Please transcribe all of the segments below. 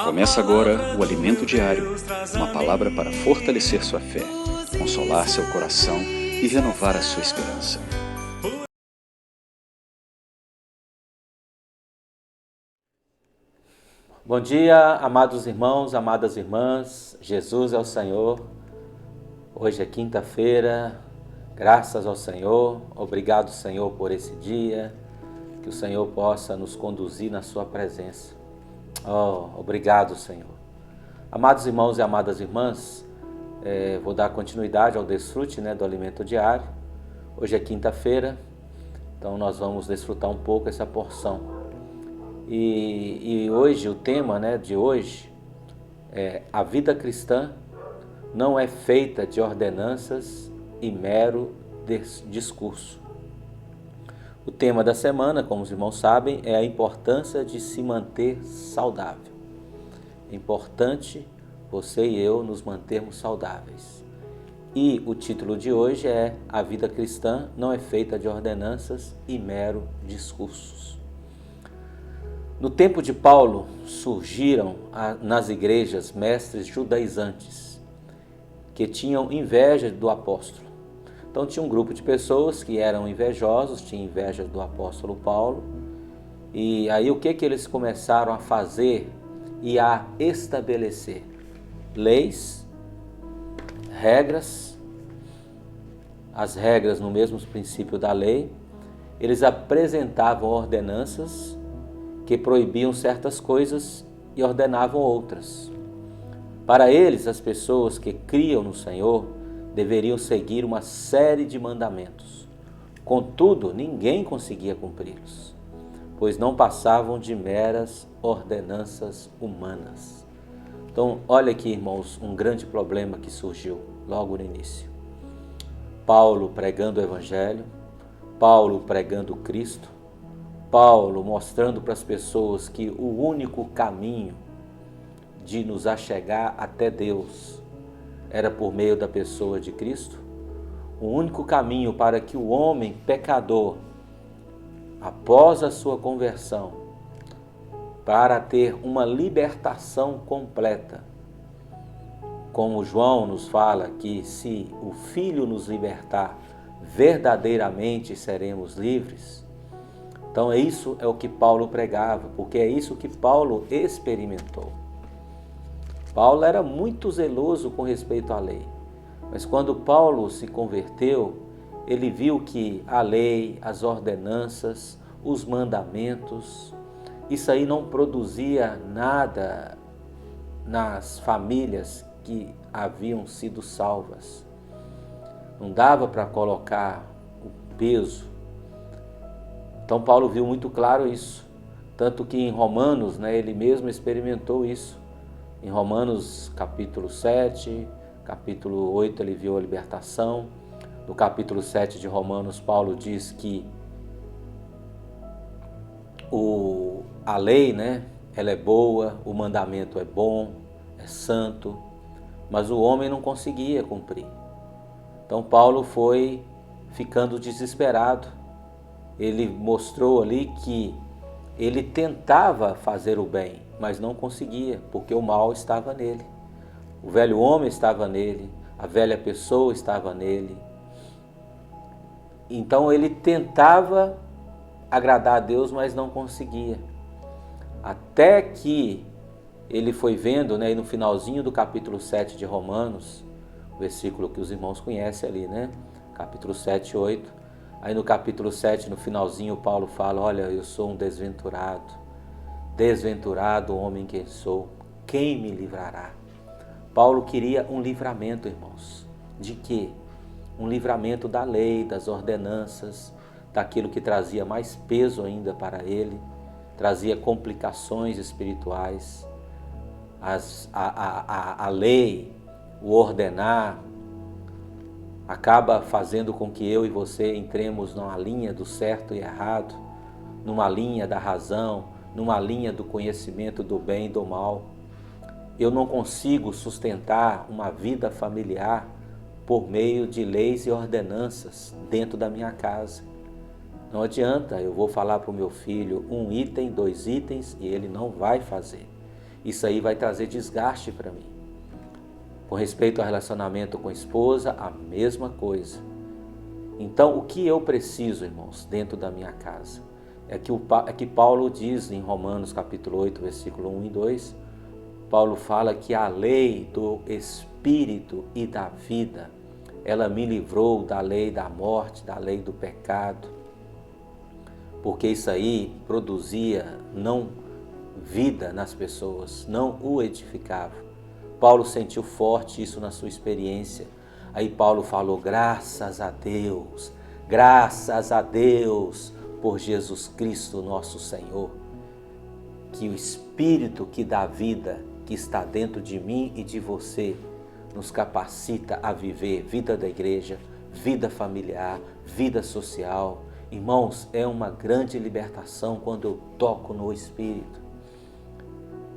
Começa agora o Alimento Diário, uma palavra para fortalecer sua fé, consolar seu coração e renovar a sua esperança. Bom dia, amados irmãos, amadas irmãs, Jesus é o Senhor. Hoje é quinta-feira, graças ao Senhor, obrigado, Senhor, por esse dia, que o Senhor possa nos conduzir na sua presença. Oh, obrigado, Senhor. Amados irmãos e amadas irmãs, vou dar continuidade ao desfrute do alimento diário. Hoje é quinta-feira, então nós vamos desfrutar um pouco essa porção. E hoje, o tema de hoje é: a vida cristã não é feita de ordenanças e mero discurso. O tema da semana, como os irmãos sabem, é a importância de se manter saudável. É importante você e eu nos mantermos saudáveis. E o título de hoje é: a vida cristã não é feita de ordenanças e mero discursos. No tempo de Paulo, surgiram nas igrejas mestres judaizantes que tinham inveja do apóstolo. Então tinha um grupo de pessoas que eram invejosos, tinham inveja do apóstolo Paulo. E aí o que eles começaram a fazer e a estabelecer? Leis, regras, as regras no mesmo princípio da lei. Eles apresentavam ordenanças que proibiam certas coisas e ordenavam outras. Para eles, as pessoas que criam no Senhor deveriam seguir uma série de mandamentos. Contudo, ninguém conseguia cumpri-los, pois não passavam de meras ordenanças humanas. Então, olha aqui, irmãos, um grande problema que surgiu logo no início. Paulo pregando o Evangelho, Paulo pregando Cristo, Paulo mostrando para as pessoas que o único caminho de nos achegar até Deus era por meio da pessoa de Cristo. O único caminho para que o homem pecador, após a sua conversão, para ter uma libertação completa, como João nos fala que se o Filho nos libertar, verdadeiramente seremos livres. Então isso é o que Paulo pregava, porque é isso que Paulo experimentou. Paulo era muito zeloso com respeito à lei, mas quando Paulo se converteu, ele viu que a lei, as ordenanças, os mandamentos, isso aí não produzia nada nas famílias que haviam sido salvas. Não dava para colocar o peso. Então Paulo viu muito claro isso, tanto que em Romanos, ele mesmo experimentou isso. Em Romanos capítulo 7, capítulo 8 ele viu a libertação. No capítulo 7 de Romanos, Paulo diz que a lei, ela é boa, o mandamento é bom, é santo, mas o homem não conseguia cumprir. Então Paulo foi ficando desesperado. Ele mostrou ali que ele tentava fazer o bem, mas não conseguia, porque o mal estava nele. O velho homem estava nele, a velha pessoa estava nele. Então ele tentava agradar a Deus, mas não conseguia. Até que ele foi vendo, e no finalzinho do capítulo 7 de Romanos, o versículo que os irmãos conhecem ali, capítulo 7 e 8, aí no capítulo 7, no finalzinho, Paulo fala: olha, eu sou um desventurado, desventurado homem que sou, quem me livrará? Paulo queria um livramento, irmãos. De quê? Um livramento da lei, das ordenanças, daquilo que trazia mais peso ainda para ele, trazia complicações espirituais. A lei, o ordenar, acaba fazendo com que eu e você entremos numa linha do certo e errado, numa linha da razão, numa linha do conhecimento do bem e do mal. Eu não consigo sustentar uma vida familiar por meio de leis e ordenanças dentro da minha casa. Não adianta, eu vou falar para o meu filho um item, 2 itens e ele não vai fazer. isso aí vai trazer desgaste para mim. Com respeito ao relacionamento com a esposa, a mesma coisa. Então, o que eu preciso, irmãos, dentro da minha casa? É que Paulo diz em Romanos capítulo 8, versículo 1 e 2, Paulo fala que a lei do Espírito e da vida, ela me livrou da lei da morte, da lei do pecado, porque isso aí produzia não vida nas pessoas, não o edificava. Paulo sentiu forte isso na sua experiência. Aí Paulo falou, graças a Deus por Jesus Cristo nosso Senhor, que o Espírito que dá vida, que está dentro de mim e de você, nos capacita a viver vida da igreja, vida familiar, vida social. Irmãos, é uma grande libertação quando eu toco no Espírito.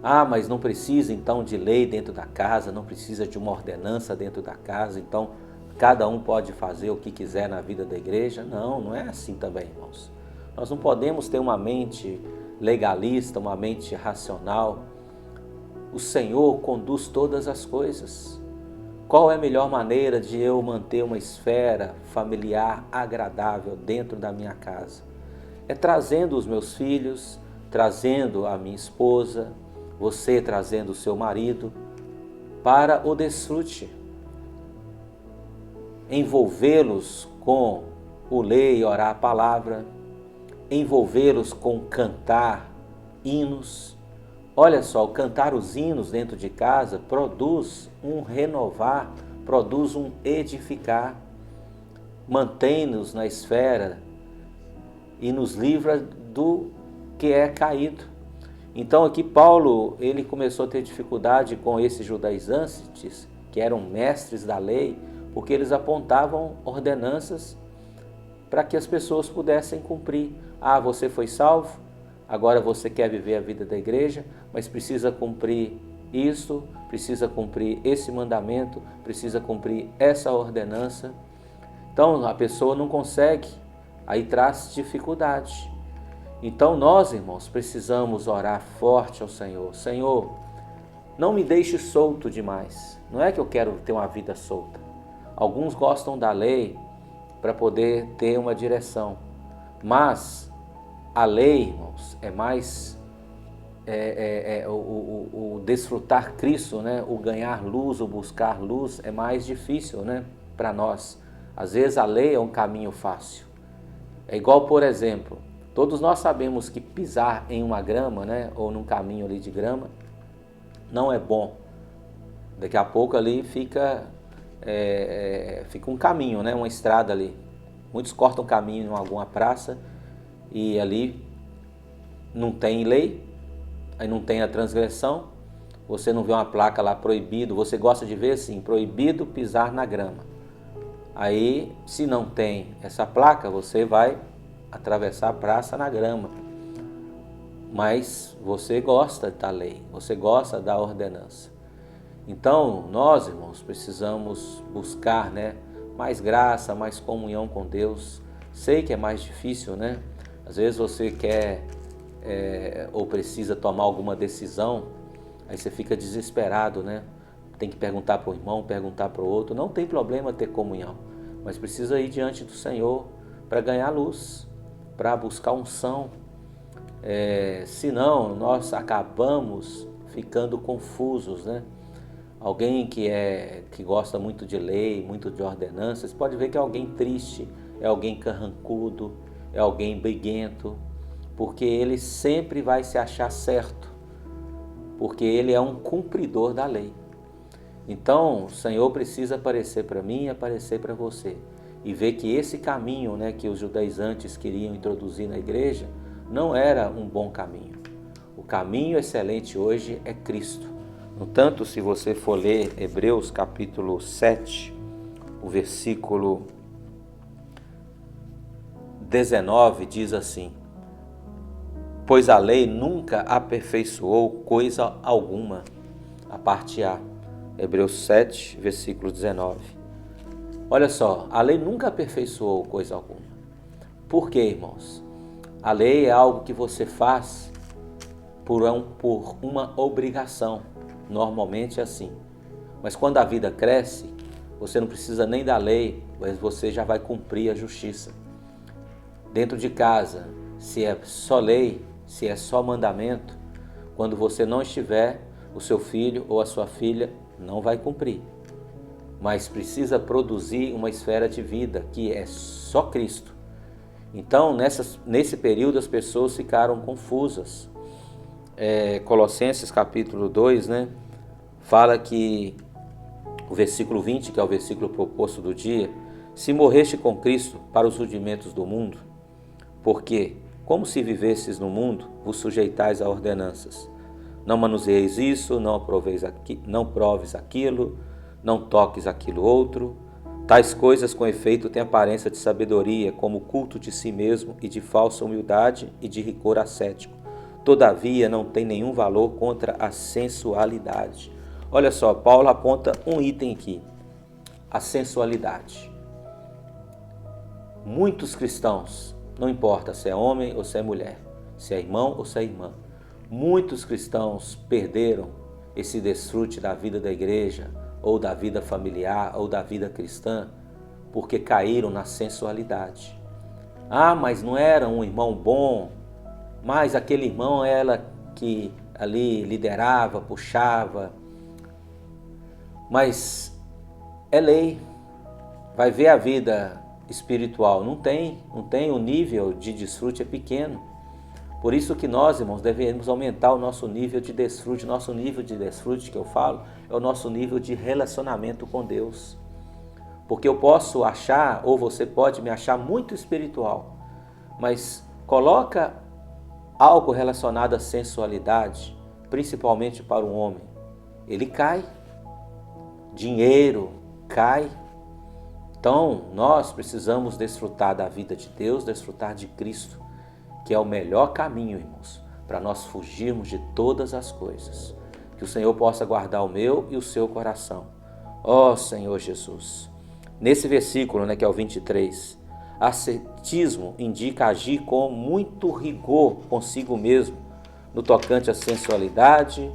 Ah, mas não precisa então de lei dentro da casa, não precisa de uma ordenança dentro da casa, então cada um pode fazer o que quiser na vida da igreja? Não, não é assim também, irmãos. Nós não podemos ter uma mente legalista, uma mente racional. O Senhor conduz todas as coisas. Qual é a melhor maneira de eu manter uma esfera familiar agradável dentro da minha casa? É trazendo os meus filhos, trazendo a minha esposa, você trazendo o seu marido para o desfrute. Envolvê-los com o ler e orar a palavra, envolvê-los com cantar hinos. Olha só, o cantar os hinos dentro de casa produz um renovar, produz um edificar, mantém-nos na esfera e nos livra do que é caído. Então aqui Paulo, ele começou a ter dificuldade com esses judaizantes, que eram mestres da lei, porque eles apontavam ordenanças para que as pessoas pudessem cumprir. Ah, você foi salvo, agora você quer viver a vida da igreja, mas precisa cumprir isso, precisa cumprir esse mandamento, precisa cumprir essa ordenança. Então a pessoa não consegue, aí traz dificuldade. Então nós, irmãos, precisamos orar forte ao Senhor. Senhor, não me deixe solto demais. Não é que eu quero ter uma vida solta. Alguns gostam da lei para poder ter uma direção, mas a lei, irmãos, é mais o desfrutar Cristo, né? O ganhar luz, o buscar luz é mais difícil, né? Para nós. Às vezes a lei é um caminho fácil. É igual, por exemplo, todos nós sabemos que pisar em uma grama, né? Ou num caminho ali de grama, não é bom. Daqui a pouco ali fica um caminho, né? Uma estrada ali. Muitos cortam caminho em alguma praça e ali não tem lei, aí não tem a transgressão, você não vê uma placa lá proibido, você gosta de ver assim, proibido pisar na grama. Aí, se não tem essa placa, você vai atravessar a praça na grama. Mas você gosta da lei, você gosta da ordenança. Então, nós, irmãos, precisamos buscar, né, mais graça, mais comunhão com Deus. Sei que é mais difícil, né? Às vezes você quer ou precisa tomar alguma decisão, aí você fica desesperado, né? Tem que perguntar para o irmão, perguntar para o outro. Não tem problema ter comunhão, mas precisa ir diante do Senhor para ganhar luz, para buscar unção. Senão, nós acabamos ficando confusos, né? Alguém que gosta muito de lei, muito de ordenanças, pode ver que é alguém triste, é alguém carrancudo, é alguém briguento, porque ele sempre vai se achar certo, porque ele é um cumpridor da lei. Então, o Senhor precisa aparecer para mim e aparecer para você, e ver que esse caminho, né, que os judaizantes queriam introduzir na igreja, não era um bom caminho. O caminho excelente hoje é Cristo. No tanto, se você for ler Hebreus capítulo 7, o versículo 19 diz assim: pois a lei nunca aperfeiçoou coisa alguma. A parte A, Hebreus 7, versículo 19. Olha só, a lei nunca aperfeiçoou coisa alguma. Por quê, irmãos? A lei é algo que você faz por uma obrigação. Normalmente é assim. Mas quando a vida cresce, você não precisa nem da lei, mas você já vai cumprir a justiça. Dentro de casa, se é só lei, se é só mandamento, quando você não estiver, o seu filho ou a sua filha não vai cumprir. Mas precisa produzir uma esfera de vida que é só Cristo. Então, nesse período, as pessoas ficaram confusas. Colossenses capítulo 2, né, fala que o versículo 20, que é o versículo proposto do dia, se morreste com Cristo para os rudimentos do mundo, porque, como se vivesses no mundo, vos sujeitais a ordenanças. Não manuseieis isso, não proves aquilo, não toques aquilo outro. Tais coisas com efeito têm aparência de sabedoria, como o culto de si mesmo e de falsa humildade e de rigor ascético. Todavia não tem nenhum valor contra a sensualidade. Olha só, Paulo aponta um item aqui, a sensualidade. Muitos cristãos, não importa se é homem ou se é mulher, se é irmão ou se é irmã, muitos cristãos perderam esse desfrute da vida da igreja, ou da vida familiar, ou da vida cristã, porque caíram na sensualidade. Ah, mas não era um irmão bom, mas aquele irmão ela que ali liderava, puxava. Mas é lei. Vai ver a vida espiritual, não tem, o nível de desfrute é pequeno. Por isso que nós, irmãos, devemos aumentar o nosso nível de desfrute. Nosso nível de desfrute que eu falo é o nosso nível de relacionamento com Deus. Porque eu posso achar, ou você pode me achar muito espiritual, mas coloca algo relacionado à sensualidade, principalmente para o homem, ele cai. Dinheiro cai. Então, nós precisamos desfrutar da vida de Deus, desfrutar de Cristo, que é o melhor caminho, irmãos, para nós fugirmos de todas as coisas. Que o Senhor possa guardar o meu e o seu coração. Ó Senhor Jesus. Nesse versículo, que é o 23, ascetismo indica agir com muito rigor consigo mesmo, no tocante à sensualidade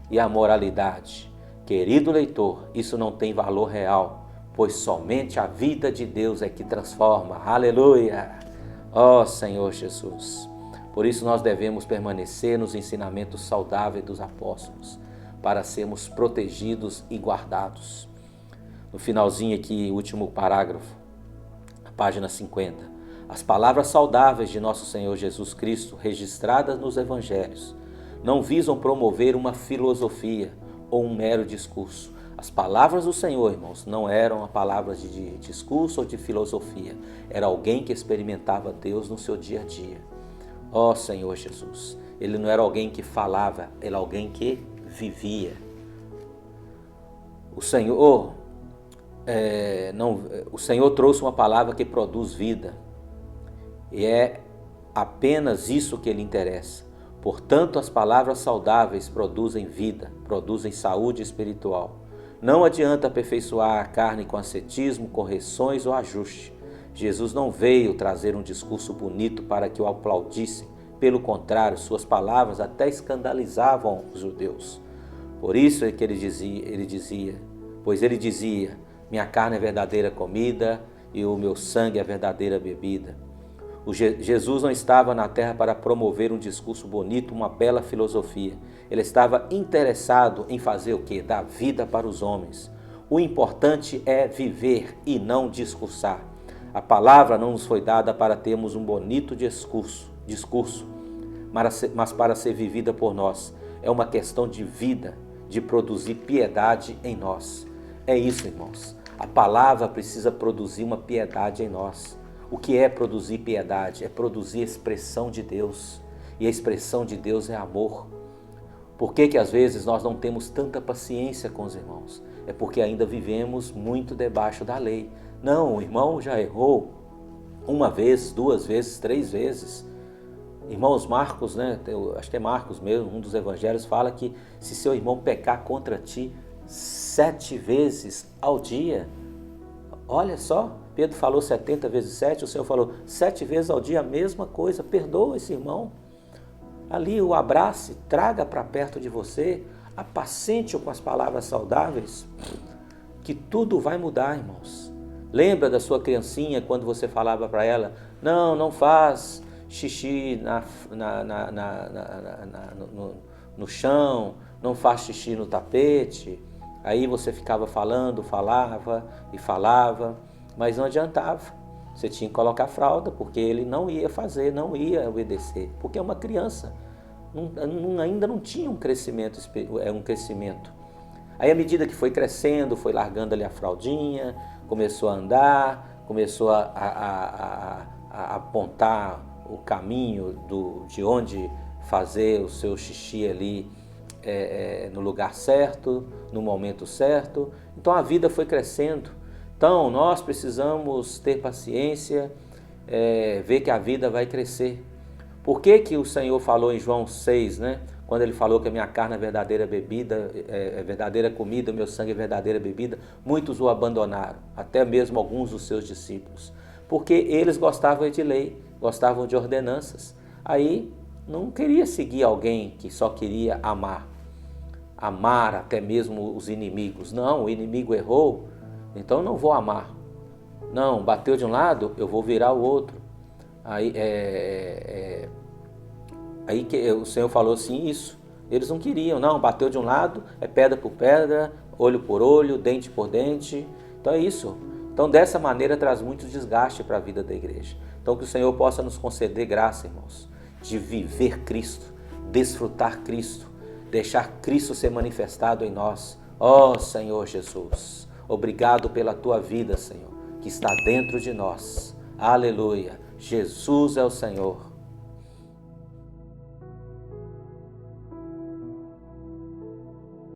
e à moralidade. Querido leitor, isso não tem valor real, pois somente a vida de Deus é que transforma. Aleluia! Ó Senhor Jesus. Por isso nós devemos permanecer nos ensinamentos saudáveis dos apóstolos, para sermos protegidos e guardados. No finalzinho aqui, último parágrafo, a página 50. As palavras saudáveis de nosso Senhor Jesus Cristo, registradas nos evangelhos, não visam promover uma filosofia ou um mero discurso. As palavras do Senhor, irmãos, não eram palavras de discurso ou de filosofia. Era alguém que experimentava Deus no seu dia a dia. Ó Senhor Jesus, ele não era alguém que falava, era alguém que vivia. O Senhor trouxe uma palavra que produz vida. E é apenas isso que lhe interessa. Portanto, as palavras saudáveis produzem vida, produzem saúde espiritual. Não adianta aperfeiçoar a carne com ascetismo, correções ou ajuste. Jesus não veio trazer um discurso bonito para que o aplaudissem. Pelo contrário, suas palavras até escandalizavam os judeus. Por isso é que ele dizia, minha carne é verdadeira comida e o meu sangue é verdadeira bebida. Jesus não estava na terra para promover um discurso bonito, uma bela filosofia. Ele estava interessado em fazer o quê? Dar vida para os homens. O importante é viver e não discursar. A palavra não nos foi dada para termos um bonito discurso, mas para ser vivida por nós. É uma questão de vida, de produzir piedade em nós. É isso, irmãos. A palavra precisa produzir uma piedade em nós. O que é produzir piedade? É produzir expressão de Deus. E a expressão de Deus é amor. Por que às vezes nós não temos tanta paciência com os irmãos? É porque ainda vivemos muito debaixo da lei. Não, o irmão já errou uma vez, 2 vezes, 3 vezes. Irmãos, Marcos, acho que é Marcos mesmo, um dos evangelhos, fala que se seu irmão pecar contra ti 7 vezes ao dia, olha só, Pedro falou 70 vezes 7, o Senhor falou 7 vezes ao dia, a mesma coisa, perdoa esse irmão. ali o abrace, traga para perto de você, apacente-o com as palavras saudáveis, que tudo vai mudar, irmãos. Lembra da sua criancinha quando você falava para ela, não faz xixi no chão, não faz xixi no tapete. Aí você ficava falava, mas não adiantava. Você tinha que colocar fralda, porque ele não ia fazer, não ia obedecer, porque é uma criança, ainda não tinha um crescimento. Aí à medida que foi crescendo, foi largando ali a fraldinha, começou a andar, começou a apontar o caminho de onde fazer o seu xixi ali no lugar certo, no momento certo. Então a vida foi crescendo. Então nós precisamos ter paciência, ver que a vida vai crescer. Por que o Senhor falou em João 6, né? Quando ele falou que a minha carne é verdadeira bebida, é verdadeira comida, meu sangue é verdadeira bebida, muitos o abandonaram, até mesmo alguns dos seus discípulos, porque eles gostavam de lei, gostavam de ordenanças. Aí não queria seguir alguém que só queria amar até mesmo os inimigos. Não, o inimigo errou, então não vou amar. Não, bateu de um lado, eu vou virar o outro. Aí que o Senhor falou assim, isso. Eles não queriam, não, bateu de um lado, é pedra por pedra, olho por olho, dente por dente. Então é isso. Então dessa maneira traz muito desgaste para a vida da igreja. Então que o Senhor possa nos conceder graça, irmãos, de viver Cristo, desfrutar Cristo, deixar Cristo ser manifestado em nós. Ó Senhor Jesus, obrigado pela tua vida, Senhor, que está dentro de nós. Aleluia. Jesus é o Senhor.